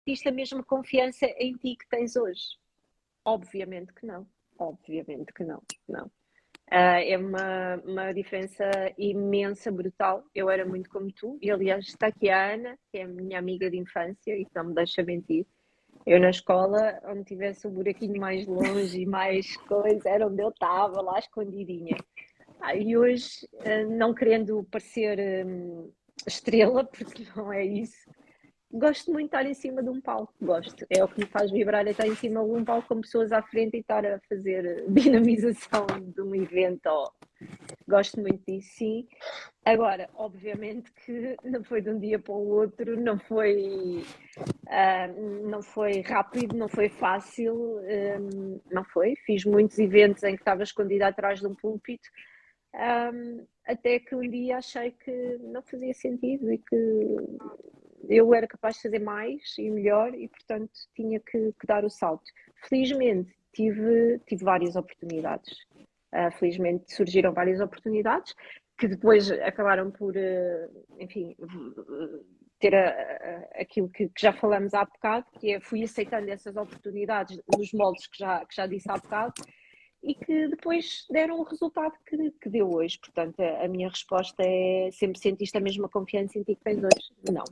sentiste a mesma confiança em ti que tens hoje? Obviamente que não. Obviamente que não. Não. É uma diferença imensa, brutal. Eu era muito como tu, e aliás está aqui a Ana, que é a minha amiga de infância, e que não me deixa mentir. Eu na escola, onde tivesse o buraquinho mais longe e mais coisa, era onde eu estava, lá escondidinha. E hoje, não querendo parecer estrela, porque não é isso, gosto muito de estar em cima de um palco, gosto. É o que me faz vibrar, é estar em cima de um palco com pessoas à frente e estar a fazer dinamização de um evento. Gosto muito disso, sim. Agora, obviamente que não foi de um dia para o outro, não foi rápido, não foi fácil, não foi. Fiz muitos eventos em que estava escondida atrás de um púlpito, até que um dia achei que não fazia sentido e que eu era capaz de fazer mais e melhor e, portanto, tinha que dar o salto. Felizmente, tive várias oportunidades. Felizmente surgiram várias oportunidades que depois acabaram por, enfim, ter aquilo que já falamos há bocado, que é fui aceitando essas oportunidades nos moldes que já disse há bocado e que depois deram o resultado que deu hoje. Portanto, a minha resposta é: sempre sentiste a mesma confiança em ti que tens hoje? Não,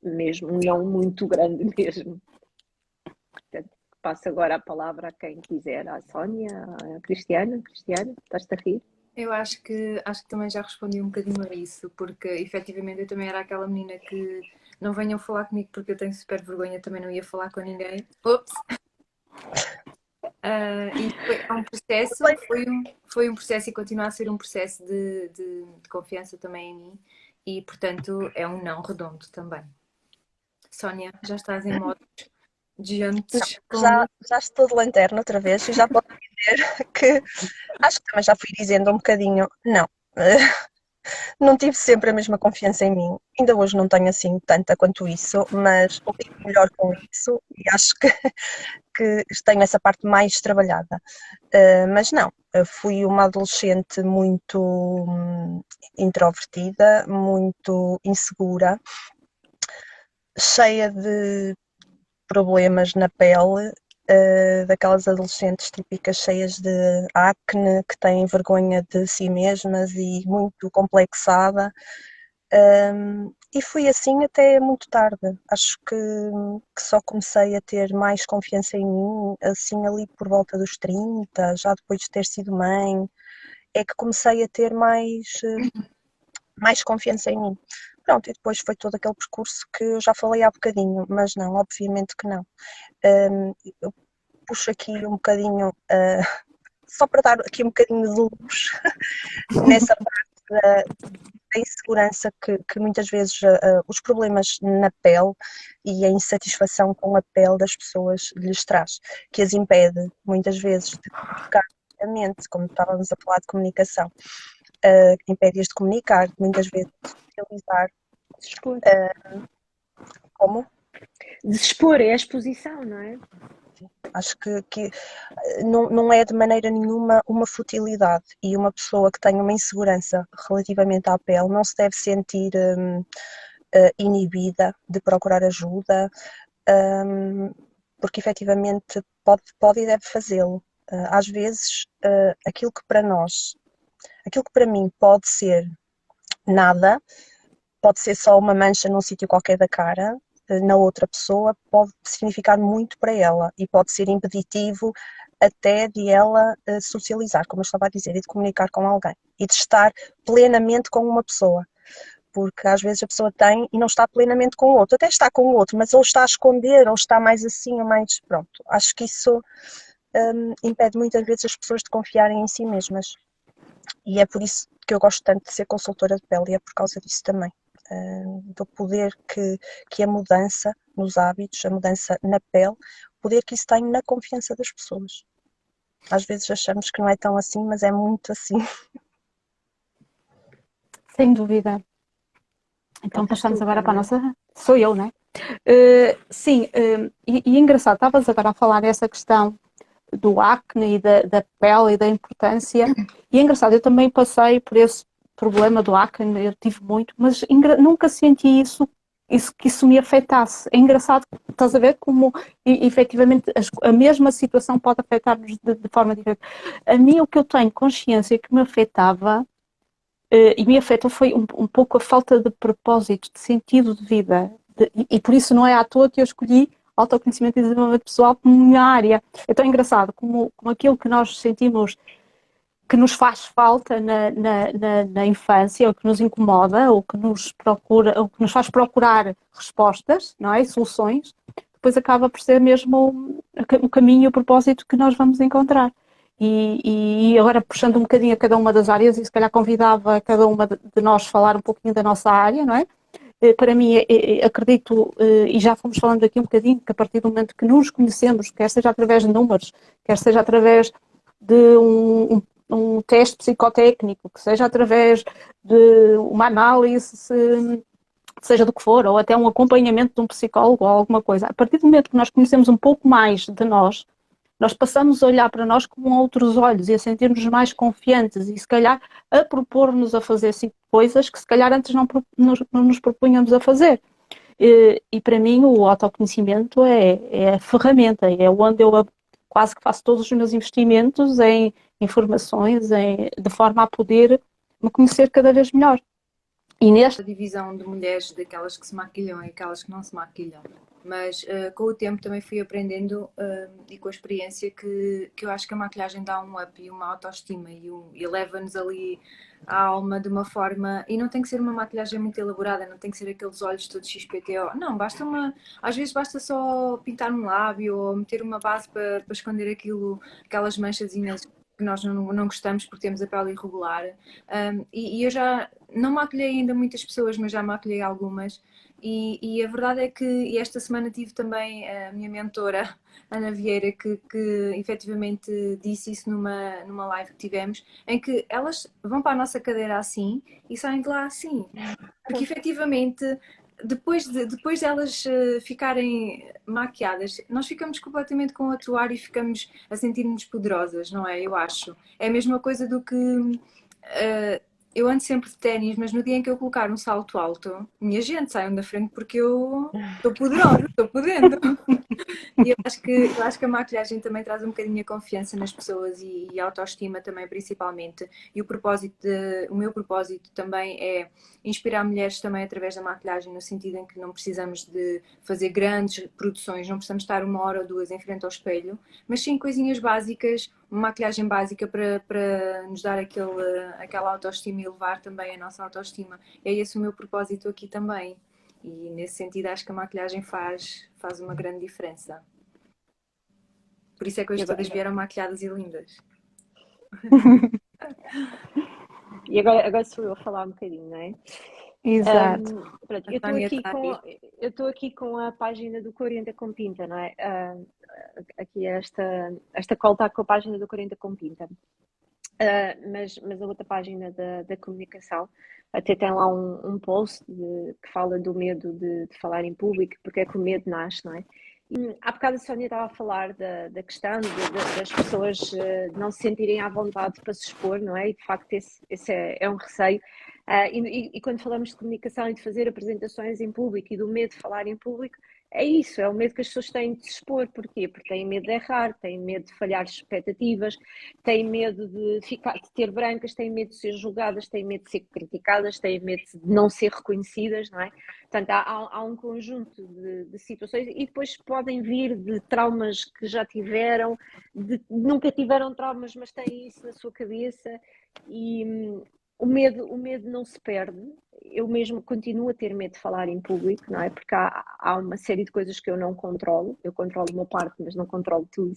mesmo, não muito grande mesmo. Portanto, passo agora a palavra a quem quiser, à Sónia, à Cristiana. Cristiana, estás-te a rir? Eu acho que também já respondi um bocadinho a isso, porque efetivamente eu também era aquela menina que não venham falar comigo porque eu tenho super vergonha, também não ia falar com ninguém. Ups! E é um processo, foi um processo e continua a ser um processo de confiança também em mim e, portanto, é um não redondo também. Sónia, já estás em modo diantes já estou de lanterna outra vez e já posso dizer que acho que também já fui dizendo um bocadinho, não. Não tive sempre a mesma confiança em mim, ainda hoje não tenho assim tanta quanto isso, mas o que é melhor com isso e acho que tenho essa parte mais trabalhada. Mas não, fui uma adolescente muito introvertida, muito insegura, cheia de problemas na pele, daquelas adolescentes típicas cheias de acne, que têm vergonha de si mesmas e muito complexada. E fui assim até muito tarde. Acho que só comecei a ter mais confiança em mim, assim ali por volta dos 30, já depois de ter sido mãe, é que comecei a ter mais confiança em mim. Pronto, e depois foi todo aquele percurso que eu já falei há bocadinho, mas não, obviamente que não. Eu puxo aqui um bocadinho, só para dar aqui um bocadinho de luz nessa parte da insegurança que muitas vezes os problemas na pele e a insatisfação com a pele das pessoas lhes traz, que as impede muitas vezes de comunicar diretamente, como estávamos a falar de comunicação, impede-as de comunicar, muitas vezes de socializar. Como? De expor, é a exposição, não é? Acho que não é de maneira nenhuma uma futilidade e uma pessoa que tenha uma insegurança relativamente à pele não se deve sentir inibida de procurar ajuda, porque efetivamente pode e deve fazê-lo. Às vezes aquilo que para mim pode ser nada, pode ser só uma mancha num sítio qualquer da cara, na outra pessoa pode significar muito para ela e pode ser impeditivo até de ela socializar, como eu estava a dizer, e de comunicar com alguém e de estar plenamente com uma pessoa, porque às vezes a pessoa tem e não está plenamente com o outro, até está com o outro, mas ou está a esconder, ou está mais assim, ou mais pronto. Acho que isso impede muitas vezes as pessoas de confiarem em si mesmas e é por isso que eu gosto tanto de ser consultora de pele e é por causa disso também. Do poder que a mudança nos hábitos, a mudança na pele, o poder que isso tem na confiança das pessoas. Às vezes achamos que não é tão assim, mas é muito assim. Sem dúvida. Então passamos agora para a nossa... Sou eu, não é? Sim, e engraçado, estavas agora a falar essa questão do acne e da pele e da importância, e é engraçado, eu também passei por esse problema do acne, eu tive muito, mas nunca senti isso que isso me afetasse. É engraçado, estás a ver como efetivamente a mesma situação pode afetar-nos de forma diferente. A mim o que eu tenho consciência que me afetava e me afetou foi um pouco a falta de propósito, de sentido de vida. E por isso não é à toa que eu escolhi autoconhecimento e desenvolvimento pessoal como minha área. É tão engraçado como aquilo que nós sentimos que nos faz falta na infância, ou que nos incomoda, ou que nos procura, ou que nos faz procurar respostas, não é? Soluções, depois acaba por ser mesmo o caminho e o propósito que nós vamos encontrar. E agora puxando um bocadinho a cada uma das áreas, e se calhar convidava cada uma de nós falar um pouquinho da nossa área, não é? Para mim, acredito, e já fomos falando aqui um bocadinho, que a partir do momento que nos conhecemos, quer seja através de números, quer seja através de um teste psicotécnico, que seja através de uma análise, seja do que for, ou até um acompanhamento de um psicólogo ou alguma coisa. A partir do momento que nós conhecemos um pouco mais de nós passamos a olhar para nós com outros olhos e a sentir-nos mais confiantes e se calhar a propor-nos a fazer coisas que se calhar antes não nos propunhamos a fazer. E para mim o autoconhecimento é a ferramenta, é onde eu quase que faço todos os meus investimentos em informações, de forma a poder me conhecer cada vez melhor. E nesta divisão de mulheres, daquelas que se maquilham e aquelas que não se maquilham. Mas com o tempo também fui aprendendo e com a experiência que eu acho que a maquilhagem dá um up e uma autoestima e leva-nos ali a alma de uma forma... E não tem que ser uma maquilhagem muito elaborada, não tem que ser aqueles olhos todos XPTO. Não, basta às vezes basta só pintar um lábio ou meter uma base para esconder aquelas manchazinhas que nós não gostamos porque temos a pele irregular. E eu já não maquilhei ainda muitas pessoas, mas já maquilhei algumas. E a verdade é que esta semana tive também a minha mentora, Ana Vieira, que efetivamente disse isso numa live que tivemos, em que elas vão para a nossa cadeira assim e saem de lá assim. Porque efetivamente, depois de elas ficarem maquiadas, nós ficamos completamente com outro ar e ficamos a sentir-nos poderosas, não é? Eu acho. É a mesma coisa do que... eu ando sempre de ténis, mas no dia em que eu colocar um salto alto, minha gente, saiam da frente porque eu estou poderosa, estou podendo. E eu acho que a maquilhagem também traz um bocadinho a confiança nas pessoas e a autoestima também, principalmente. E o meu propósito também é inspirar mulheres também através da maquilhagem, no sentido em que não precisamos de fazer grandes produções, não precisamos estar 1 hora ou 2 em frente ao espelho, mas sim coisinhas básicas, uma maquilhagem básica para nos dar aquela autoestima e elevar também a nossa autoestima. É esse o meu propósito aqui também. E nesse sentido acho que a maquilhagem faz uma grande diferença. Por isso é que hoje todas vieram maquilhadas e lindas. E agora sou eu a falar um bocadinho, não é? Exato. Pronto, eu estou aqui com a página do 40 com Pinta, não é? Aqui esta call está com a página do 40 com Pinta. Mas a outra página da comunicação até tem lá um post que fala do medo de falar em público, porque é que o medo nasce, não é? E há bocado a Sónia estava a falar da questão das pessoas não se sentirem à vontade para se expor, não é? E de facto esse é um receio. E quando falamos de comunicação e de fazer apresentações em público e do medo de falar em público, é isso, é o medo que as pessoas têm de se expor. Porquê? Porque têm medo de errar, têm medo de falhar expectativas, têm medo de ter brancas, têm medo de ser julgadas, têm medo de ser criticadas, têm medo de não ser reconhecidas, não é? Portanto, há um conjunto de situações e depois podem vir de traumas que já tiveram, nunca tiveram traumas, mas têm isso na sua cabeça e... O medo não se perde. Eu mesmo continuo a ter medo de falar em público, não é? Porque há uma série de coisas que eu não controlo. Eu controlo uma parte, mas não controlo tudo.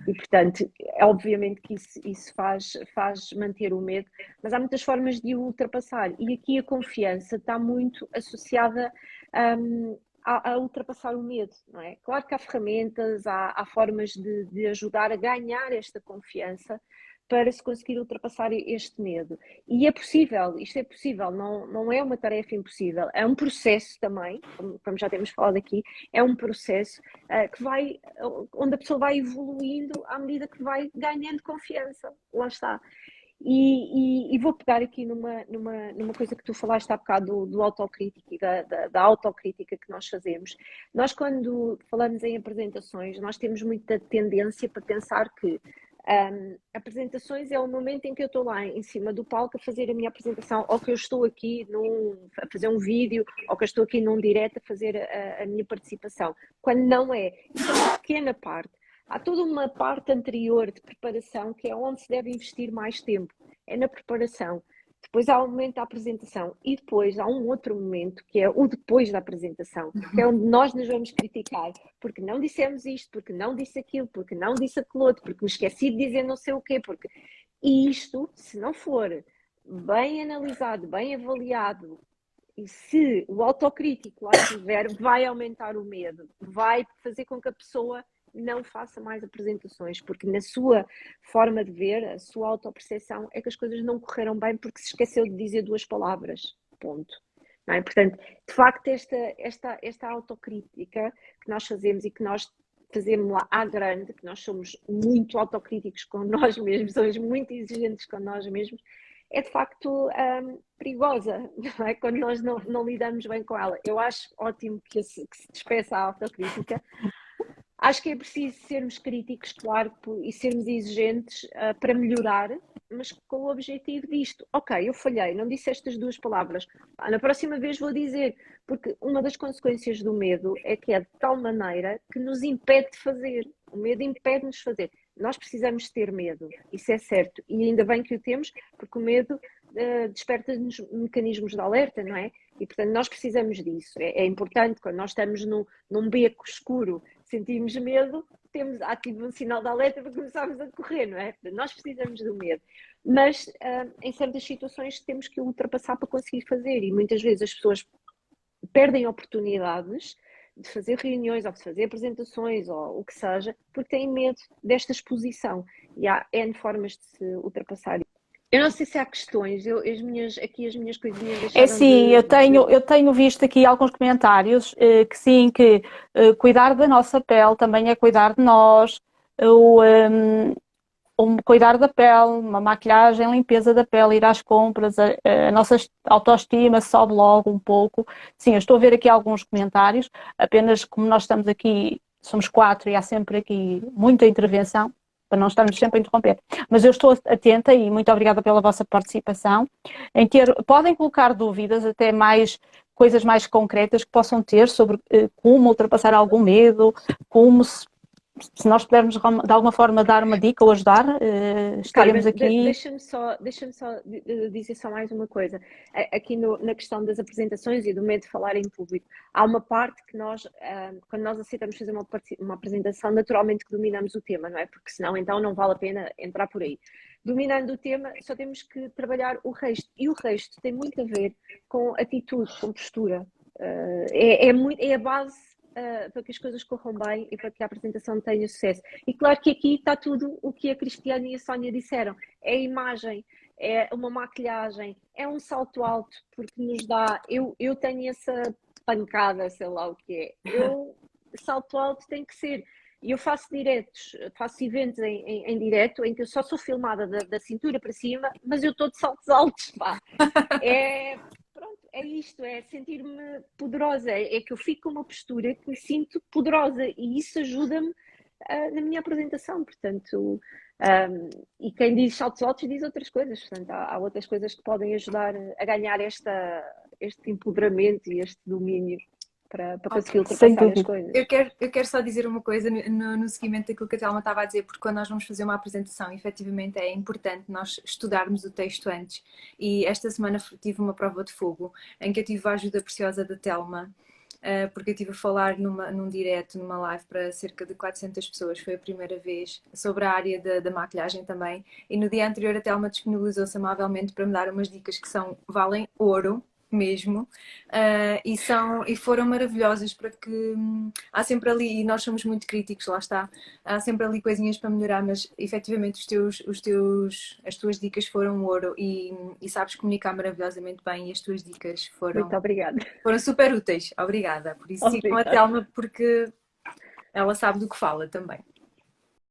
E, portanto, é obviamente que isso faz manter o medo. Mas há muitas formas de o ultrapassar. E aqui a confiança está muito associada a ultrapassar o medo, não é? Claro que há ferramentas, há formas de ajudar a ganhar esta confiança para se conseguir ultrapassar este medo. E é possível, isto é possível, não é uma tarefa impossível, é um processo também, como já temos falado aqui, é um processo onde a pessoa vai evoluindo à medida que vai ganhando confiança, lá está. E vou pegar aqui numa coisa que tu falaste há bocado do autocrítico e da autocrítica que nós fazemos. Nós, quando falamos em apresentações, nós temos muita tendência para pensar que apresentações é o momento em que eu estou lá em cima do palco a fazer a minha apresentação, ou que eu estou aqui a fazer um vídeo, ou que eu estou aqui num direto a fazer a minha participação. Quando não é. Isso é uma pequena parte. Há toda uma parte anterior de preparação que é onde se deve investir mais tempo. É na preparação. Depois há o momento da apresentação e depois há um outro momento que é o depois da apresentação, que é onde nós nos vamos criticar porque não dissemos isto, porque não disse aquilo, porque não disse aquilo outro, porque me esqueci de dizer não sei o quê. E isto, se não for bem analisado, bem avaliado, e se o autocrítico lá estiver, vai aumentar o medo, vai fazer com que a pessoa não faça mais apresentações, porque na sua forma de ver, a sua autoperceção é que as coisas não correram bem porque se esqueceu de dizer 2 palavras, ponto. Não é? Portanto, de facto, esta autocrítica que nós fazemos e que nós fazemos lá à grande, que nós somos muito autocríticos com nós mesmos, somos muito exigentes com nós mesmos, é de facto perigosa, não é? Quando nós não lidamos bem com ela. Eu acho ótimo que se despeça a autocrítica. Acho que é preciso sermos críticos, claro, e sermos exigentes para melhorar, mas com o objetivo disto. Ok, eu falhei, não disse estas 2 palavras. Na próxima vez vou dizer, porque uma das consequências do medo é que é de tal maneira que nos impede de fazer. O medo impede-nos de fazer. Nós precisamos ter medo, isso é certo. E ainda bem que o temos, porque o medo desperta-nos mecanismos de alerta, não é? E, portanto, nós precisamos disso. É importante, quando nós estamos num beco escuro, sentimos medo, ativa um sinal de alerta para começarmos a correr, não é? Nós precisamos do medo. Mas, em certas situações, temos que o ultrapassar para conseguir fazer. E muitas vezes as pessoas perdem oportunidades de fazer reuniões, ou de fazer apresentações, ou o que seja, porque têm medo desta exposição. E há N formas de se ultrapassar. Eu não sei se há questões, as minhas coisinhas deixaram sim, eu tenho visto aqui alguns comentários que sim, que cuidar da nossa pele também é cuidar de nós, cuidar da pele, uma maquilhagem, limpeza da pele, ir às compras, a nossa autoestima sobe logo um pouco. Sim, eu estou a ver aqui alguns comentários, apenas como nós estamos aqui, somos 4 e há sempre aqui muita intervenção, para não estarmos sempre a interromper. Mas eu estou atenta e muito obrigada pela vossa participação. Podem colocar dúvidas, até mais coisas mais concretas que possam ter sobre como ultrapassar algum medo, como se nós pudermos de alguma forma dar uma dica ou ajudar, estaremos aqui. Deixa-me só dizer só mais uma coisa. Aqui na questão das apresentações e do medo de falar em público, há uma parte que nós, quando nós aceitamos fazer uma apresentação, naturalmente que dominamos o tema, não é? Porque senão então não vale a pena entrar por aí. Dominando o tema, só temos que trabalhar o resto. E o resto tem muito a ver com atitude, com postura. É a base para que as coisas corram bem e para que a apresentação tenha sucesso. E claro que aqui está tudo o que a Cristiane e a Sónia disseram. É a imagem, é uma maquilhagem, é um salto alto, porque nos dá... Eu tenho essa pancada, sei lá o que é. Salto alto tem que ser. E eu faço diretos, faço eventos em direto, em que eu só sou filmada da cintura para cima, mas eu estou de saltos altos, pá. É isto, é sentir-me poderosa, é que eu fico com uma postura que me sinto poderosa e isso ajuda-me na minha apresentação, portanto, e quem diz saltos altos diz outras coisas, portanto, há outras coisas que podem ajudar a ganhar este empoderamento e este domínio para conseguir ultrapassar as coisas. Eu quero só dizer uma coisa no seguimento daquilo que a Telma estava a dizer, porque quando nós vamos fazer uma apresentação, efetivamente é importante nós estudarmos o texto antes. E esta semana tive uma prova de fogo em que eu tive a ajuda preciosa da Telma, porque eu estive a falar num direto, numa live para cerca de 400 pessoas, foi a primeira vez, sobre a área da maquilhagem também. E no dia anterior a Telma disponibilizou-se amavelmente para me dar umas dicas que valem ouro mesmo, e foram maravilhosas, para que há sempre ali, e nós somos muito críticos, lá está, há sempre ali coisinhas para melhorar, mas efetivamente as tuas dicas foram ouro e sabes comunicar maravilhosamente bem, e as tuas dicas foram... Muito obrigada. Foram super úteis, obrigada. Por isso sigam a Telma, porque ela sabe do que fala também.